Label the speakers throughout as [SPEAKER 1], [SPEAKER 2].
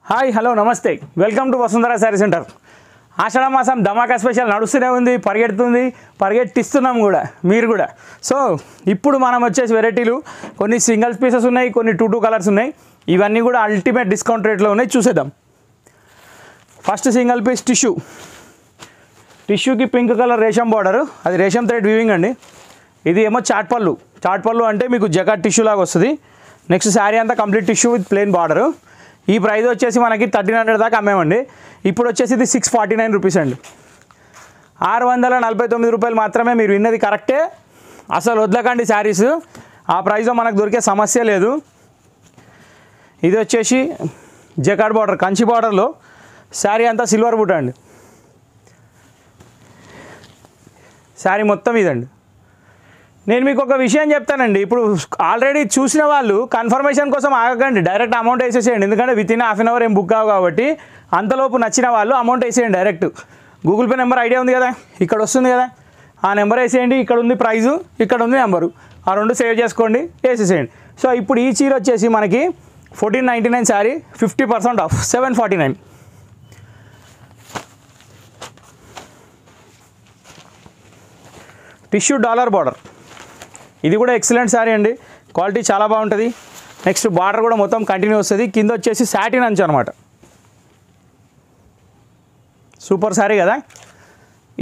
[SPEAKER 1] Hi hello నమస్తే welcome to Vasundhara sari centre. ఆషాఢ మాసం ధమాకా స్పెషల్ నడుస్తూనే ఉంది, పరిగెట్టిస్తున్నాం కూడా మీరు కూడా. సో ఇప్పుడు మనం వచ్చేసి వెరైటీలు కొన్ని సింగిల్ పీసెస్ ఉన్నాయి, కొన్ని టూ కలర్స్ ఉన్నాయి. ఇవన్నీ కూడా అల్టిమేట్ డిస్కౌంట్ రేట్లో ఉన్నాయి, చూసేద్దాం. ఫస్ట్ సింగిల్ పీస్ టిష్యూకి పింక్ కలర్ రేషం బార్డర్, అది రేషం థ్రెడ్ వీవింగ్ అండి. ఇది ఏమో చాట్ పళ్ళు అంటే మీకు జకాట్ టిష్యూ లాగా వస్తుంది. నెక్స్ట్ శారీ అంతా complete tissue with plain border. ఈ ప్రైస్ వచ్చేసి మనకి 1300 దాకా అమ్మేమండి. ఇప్పుడు వచ్చేసి ఇది 649 రూపీస్ అండి. 649 రూపాయలు మాత్రమే. మీరు విన్నది కరెక్టే, అసలు వదలకండి శారీస్. ఆ ప్రైస్లో మనకు దొరికే సమస్య లేదు. ఇది వచ్చేసి జకాట్ బార్డర్, కంచి బార్డర్లో శారీ అంతా సిల్వర్ బూట అండి. శారీ మొత్తం ఇదండి. నేను మీకు ఒక విషయం చెప్తానండి. ఇప్పుడు ఆల్రెడీ చూసిన వాళ్ళు కన్ఫర్మేషన్ కోసం ఆగకండి, డైరెక్ట్ అమౌంట్ వేసేసేయండి. ఎందుకంటే with in half an hour ఏం బుక్ కావు కాబట్టి అంతలోపు నచ్చిన వాళ్ళు అమౌంట్ వేసేయండి direct. Google Pay number idea ఉంది కదా, ఇక్కడ వస్తుంది కదా, ఆ నెంబర్ వేసేయండి. ఇక్కడ ఉంది ప్రైజు, ఇక్కడ ఉంది నెంబరు, ఆ రెండు సేవ్ చేసుకోండి, వేసేసేయండి. సో ఇప్పుడు ఈ చీర వచ్చేసి మనకి 1499 sari, 50% of 749. Tissue dollar border, ఇది కూడా ఎక్సలెంట్ శారీ అండి, క్వాలిటీ చాలా బాగుంటుంది. నెక్స్ట్ బార్డర్ కూడా మొత్తం కంటిన్యూ వస్తుంది. కింద వచ్చేసి సాటిన్ అంచు అనమాట. సూపర్ శారీ కదా.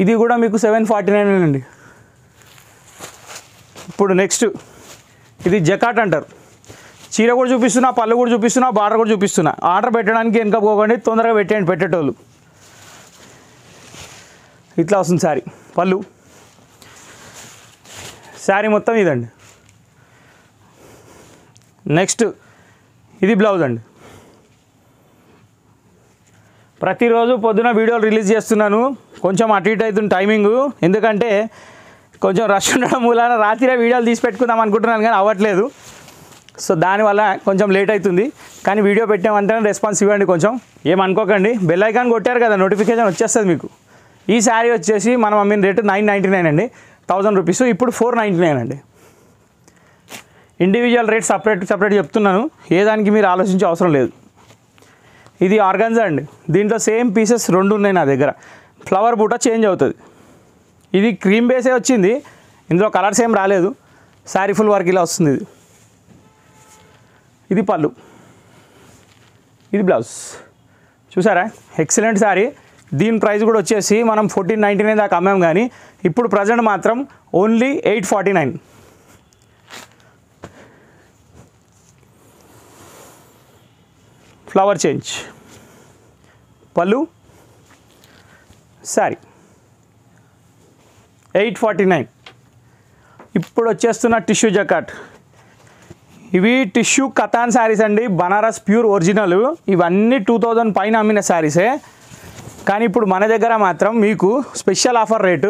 [SPEAKER 1] ఇది కూడా మీకు 749 అండి. ఇప్పుడు నెక్స్ట్ ఇది జకాట్ అంటారు. చీర కూడా చూపిస్తున్నా, పళ్ళు కూడా చూపిస్తున్నా, బార్డర్ కూడా చూపిస్తున్నా. ఆర్డర్ పెట్టడానికి వెనక పోకండి, తొందరగా పెట్టేయండి పెట్టేటోళ్ళు. ఇట్లా వస్తుంది శారీ, పళ్ళు. శారీ మొత్తం ఇదండి. నెక్స్ట్ ఇది బ్లౌజ్ అండి. ప్రతిరోజు పొద్దున వీడియోలు రిలీజ్ చేస్తున్నాను, కొంచెం అటు ఇటు అవుతుంది టైమింగు. ఎందుకంటే కొంచెం రష్ ఉండడం మూలాన రాత్రి వీడియోలు తీసి పెట్టుకుందాం అనుకుంటున్నాను, కానీ అవ్వట్లేదు. సో దానివల్ల కొంచెం లేట్ అవుతుంది. కానీ వీడియో పెట్టామంటే రెస్పాన్స్ ఇవ్వండి, కొంచెం ఏమనుకోకండి. బెల్ ఐకాన్ కొట్టారు కదా, నోటిఫికేషన్ వచ్చేస్తుంది మీకు. ఈ శారీ వచ్చేసి మనం అమ్మిన రేటు 999 అండి, 1000 రూపీస్. ఇప్పుడు 499 అండి. ఇండివిజువల్ రేట్ సపరేట్ చెప్తున్నాను, ఏ దానికి మీరు ఆలోచించే అవసరం లేదు. ఇది ఆర్గాన్జా అండి. దీంట్లో సేమ్ పీసెస్ 2 ఉన్నాయి నా దగ్గర. ఫ్లవర్ బూట చేంజ్ అవుతుంది. ఇది క్రీమ్ బేసే వచ్చింది, ఇందులో కలర్స్ ఏం రాలేదు. శారీ ఫుల్ వర్క్ ఇలా వస్తుంది. ఇది పళ్ళు, ఇది బ్లౌజ్. చూసారా, ఎక్సలెంట్ శారీ. దీని ప్రైస్ కూడా వచ్చేసి మనం 1499 దాకా అమ్మాం, కానీ ఇప్పుడు ప్రజెంట్ మాత్రం ఓన్లీ 849. ఫ్లవర్ చేంజ్, పళ్ళు, శారీ 849. ఇప్పుడు వచ్చేస్తున్న టిష్యూ జకాట్. ఇవి టిష్యూ కతాన్ శారీస్ అండి, బనారస్ ప్యూర్ ఒరిజినల్. ఇవన్నీ 2000 పైన అమ్మిన శారీసే. కానీ ఇప్పుడు మన దగ్గర మాత్రం మీకు special offer rate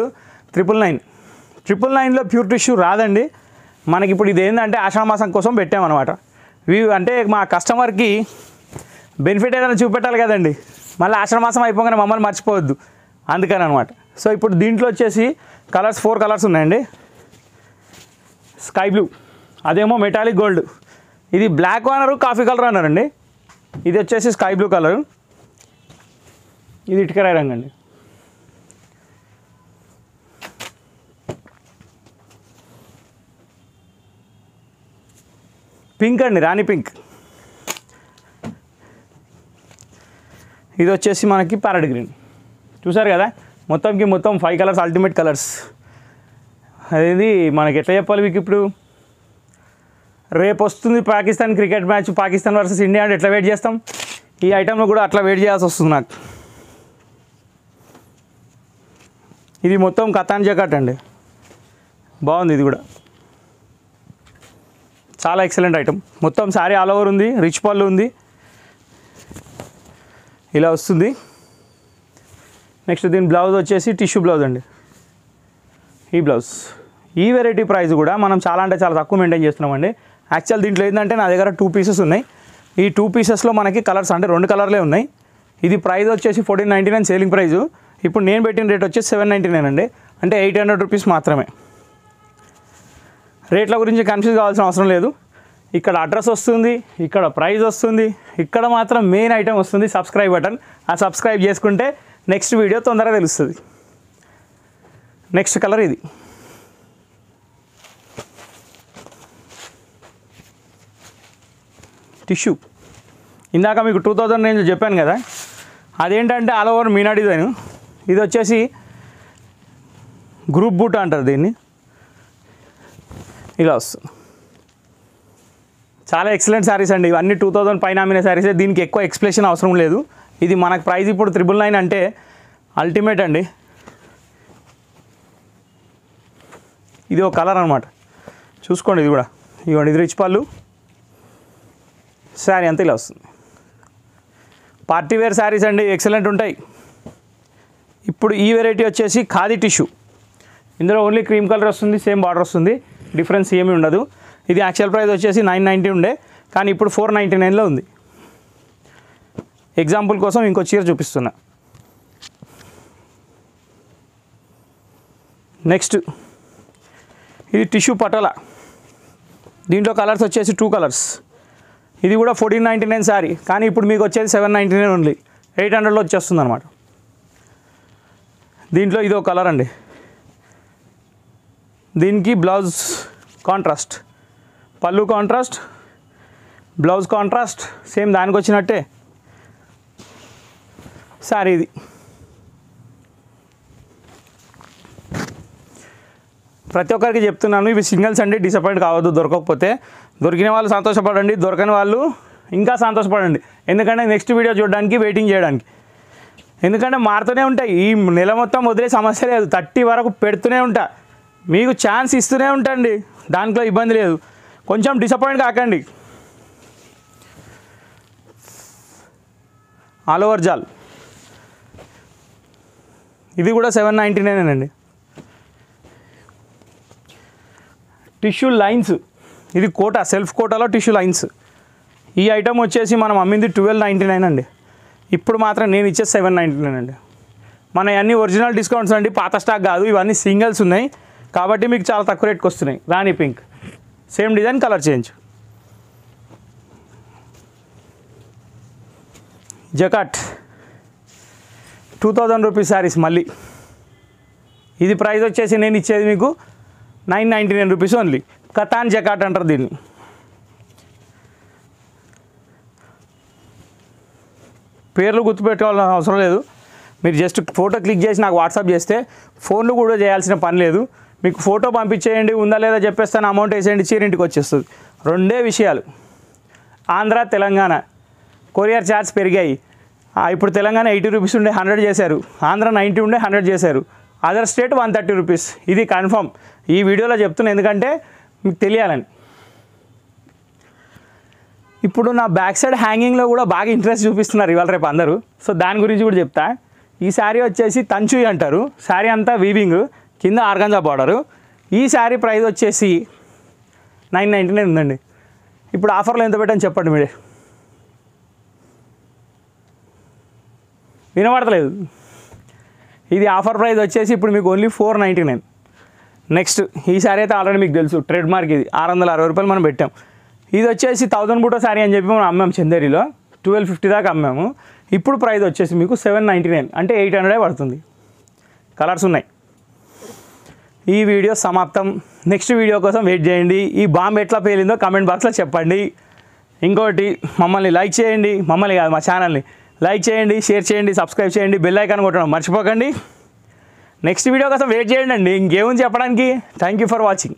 [SPEAKER 1] 999. Pure tissue రాదండి మనకి. ఇప్పుడు ఇది ఏంటంటే ఆషాఢ మాసం కోసం పెట్టామన్నమాట. ఇవి అంటే మా కస్టమర్కి బెనిఫిట్ ఏదైనా చూపెట్టాలి కదండి, మళ్ళీ ఆషాఢ మాసం అయిపోగానే మమ్మల్ని మర్చిపోవద్దు, అందుకని అనమాట. సో ఇప్పుడు దీంట్లో వచ్చేసి కలర్స్ 4 కలర్స్ ఉన్నాయండి. స్కై బ్లూ, అదేమో మెటాలిక్ గోల్డ్, ఇది బ్లాక్ అన్నారు, కాఫీ కలర్ అన్నారండి. ఇది వచ్చేసి స్కై బ్లూ కలరు, ఇది ఇటుకరాయి రంగు అండి. పింక్ అండి, రాణి పింక్. ఇది వచ్చేసి మనకి ప్యారెట్ గ్రీన్. చూసారు కదా, మొత్తం 5 కలర్స్, అల్టిమేట్ కలర్స్. అదేది మనకి ఎట్లా చెప్పాలి మీకు, ఇప్పుడు రేపు వస్తుంది Pakistan cricket match, Pakistan versus India అంటే ఎట్లా వెయిట్ చేస్తాం, ఈ ఐటెంలో కూడా అట్లా వెయిట్ చేయాల్సి వస్తుంది నాకు. ఇది మొత్తం కతాన్ జకాట్ అండి, బాగుంది. ఇది కూడా చాలా ఎక్సలెంట్ ఐటమ్. మొత్తం శారీ ఆల్ ఓవర్ ఉంది, రిచ్ పళ్ళు ఉంది, ఇలా వస్తుంది. నెక్స్ట్ దీని బ్లౌజ్ వచ్చేసి టిష్యూ బ్లౌజ్ అండి. ఈ బ్లౌజ్, ఈ వెరైటీ ప్రైస్ కూడా మనం చాలా అంటే చాలా తక్కువ మెయింటైన్ చేస్తున్నామండి. యాక్చువల్ దీంట్లో ఏంటంటే నా దగ్గర 2 పీసెస్ ఉన్నాయి. ఈ 2 పీసెస్లో మనకి కలర్స్ అంటే 2 కలర్లే ఉన్నాయి. ఇది ప్రైస్ వచ్చేసి 1499 సేలింగ్ ప్రైజు. ఇప్పుడు నేను పెట్టిన రేట్ వచ్చేసి 799 అండి, అంటే 800 రూపీస్ మాత్రమే. రేట్ల గురించి కన్ఫ్యూజ్ కావాల్సిన అవసరం లేదు. ఇక్కడ అడ్రస్ వస్తుంది, ఇక్కడ ప్రైస్ వస్తుంది, ఇక్కడ మాత్రం మెయిన్ ఐటమ్ వస్తుంది సబ్స్క్రైబ్ బటన్. ఆ సబ్స్క్రైబ్ చేసుకుంటే నెక్స్ట్ వీడియో తొందరగా తెలుస్తుంది. నెక్స్ట్ కలర్ ఇది. టిష్యూ ఇందాక మీకు 2000 రేంజ్ చెప్పాను కదా, అదేంటంటే ఆల్ ఓవర్ మీనా డిజైన్. ఇది వచ్చేసి గ్రూప్ బూట్ అంటారు దీన్ని. ఇలా వస్తుంది. చాలా ఎక్సలెంట్ శారీస్ అండి ఇవన్నీ. 2000 పైన అమ్మిన శారీసే, దీనికి ఎక్కువ ఎక్స్ప్లెనేషన్ అవసరం లేదు. ఇది మనకు ప్రైస్ ఇప్పుడు 999 అంటే అల్టిమేట్ అండి. ఇది ఒక కలర్ అనమాట, చూసుకోండి. ఇది కూడా ఇవ్వండి, ఇది రిచ్ పళ్ళు. శారీ అంతా ఇలా వస్తుంది. పార్టీ వేర్ శారీస్ అండి, ఎక్సలెంట్ ఉంటాయి. ఇప్పుడు ఈ వెరైటీ వచ్చేసి ఖాదీ టిష్యూ. ఇందులో ఓన్లీ క్రీమ్ కలర్ వస్తుంది, సేమ్ బార్డర్ వస్తుంది, డిఫరెన్స్ ఏమీ ఉండదు. ఇది యాక్చువల్ ప్రైస్ వచ్చేసి 990 ఉండే, కానీ ఇప్పుడు 499లో ఉంది. ఎగ్జాంపుల్ కోసం ఇంకో చీర చూపిస్తున్నా. నెక్స్ట్ ఇది టిష్యూ పటోలా. దీంట్లో కలర్స్ వచ్చేసి 2 కలర్స్. ఇది కూడా 1499 శారీ, కానీ ఇప్పుడు మీకు వచ్చేది 799 ఓన్లీ, 800లో వచ్చేస్తుంది అనమాట. దీంట్లో ఇది ఒక కలర్ అండి. దీనికి బ్లౌజ్ కాంట్రాస్ట్, పళ్ళు కాంట్రాస్ట్, బ్లౌజ్ కాంట్రాస్ట్, సేమ్ దానికి వచ్చినట్టే శారీ. ఇది ప్రతి ఒక్కరికి చెప్తున్నాను, ఇవి సింగిల్స్ అండి, డిసప్పాయింట్ కావద్దు. దొరకకపోతే దొరికిన వాళ్ళు సంతోషపడండి, దొరకని వాళ్ళు ఇంకా సంతోషపడండి. ఎందుకంటే నెక్స్ట్ వీడియో చూడడానికి వెయిటింగ్ చేయడానికి. ఎందుకంటే మారుతూనే ఉంటాయి. ఈ నెల మొత్తం వదిలే సమస్య లేదు, 30 వరకు పెడుతూనే ఉంటా, మీకు ఛాన్స్ ఇస్తూనే ఉంటాండి, దాంట్లో ఇబ్బంది లేదు. కొంచెం డిసప్పాయింట్ కాకండి. ఆల్ ఓవర్ జాల్. ఇది కూడా 799 అండి. టిష్యూ లైన్స్, ఇది కోటా, సెల్ఫ్ కోటాలో టిష్యూ లైన్స్. ఈ ఐటమ్ వచ్చేసి మనం అమ్మింది 1299 అండి. ఇప్పుడు మాత్రం నేను ఇచ్చే 799 అండి. మన అన్ని ఒరిజినల్ డిస్కౌంట్స్ అండి, పాత స్టాక్ కాదు. ఇవన్నీ సింగిల్స్ ఉన్నాయి కాబట్టి మీకు చాలా తక్కువ రేట్కి వస్తున్నాయి. రాణి pink, same design, colour change. జకాట్ 2000 రూపీస్ శారీస్ మళ్ళీ. ఇది ప్రైస్ వచ్చేసి నేను ఇచ్చేది మీకు 999 రూపీస్ ఓన్లీ. కతాన్ జకాట్ అంటారు దీన్ని. పేర్లు గుర్తుపెట్టుకోవాల్సిన అవసరం లేదు, మీరు జస్ట్ ఫోటో క్లిక్ చేసి నాకు వాట్సాప్ చేస్తే ఫోన్లు కూడా చేయాల్సిన పని లేదు. మీకు ఫోటో పంపించేయండి, ఉందా లేదా చెప్పేస్తాను, అమౌంట్ వేసేయండి, చీర ఇంటికి వచ్చేస్తుంది. 2 విషయాలు. ఆంధ్ర తెలంగాణ కొరియర్ ఛార్జ్ పెరిగాయి. ఇప్పుడు తెలంగాణ 80 రూపీస్ ఉండే 100 చేశారు, ఆంధ్ర 90 ఉండే 100 చేశారు, అదర్ స్టేట్ 130 రూపీస్. ఇది కన్ఫర్మ్, ఈ వీడియోలో చెప్తున్నా ఎందుకంటే మీకు తెలియాలని. ఇప్పుడు నా బ్యాక్ సైడ్ హ్యాంగింగ్లో కూడా బాగా ఇంట్రెస్ట్ చూపిస్తున్నారు ఇవాళ రేపు అందరూ. సో దాని గురించి కూడా చెప్తా. ఈ శారీ వచ్చేసి తంచుయి అంటారు. శారీ అంతా వీవింగ్, కింద ఆర్గంజా బార్డరు. ఈ శారీ ప్రైస్ వచ్చేసి 999 ఉందండి. ఇప్పుడు ఆఫర్లో ఎంత పెట్టని చెప్పండి మీరే. వినపడతలేదు. ఇది ఆఫర్ ప్రైస్ వచ్చేసి ఇప్పుడు మీకు ఓన్లీ 499. నెక్స్ట్ ఈ శారీ అయితే ఆల్రెడీ మీకు తెలుసు, ట్రేడ్ మార్క్. ఇది 660 రూపాయలు మనం పెట్టాం. ఇది వచ్చేసి 1000 బూటో శారీ అని చెప్పి మనం అమ్మాము చందేరిలో, 1250 దాకా అమ్మాము. ఇప్పుడు ప్రైస్ వచ్చేసి మీకు 799, అంటే 800 పడుతుంది. కలర్స్ ఉన్నాయి. ఈ వీడియో సమాప్తం. నెక్స్ట్ వీడియో కోసం వెయిట్ చేయండి. ఈ బాంబ్ ఎట్లా పేలిందో కామెంట్ బాక్స్లో చెప్పండి. ఇంకోటి, మమ్మల్ని లైక్ చేయండి, మమ్మల్ని కాదు మా ఛానల్ని లైక్ చేయండి, షేర్ చేయండి, సబ్స్క్రైబ్ చేయండి, బెల్ ఐకాన్ కొట్టడం మర్చిపోకండి. నెక్స్ట్ వీడియో కోసం వెయిట్ చేయండి అండి. ఇంకేముంది చెప్పడానికి. Thank you for watching.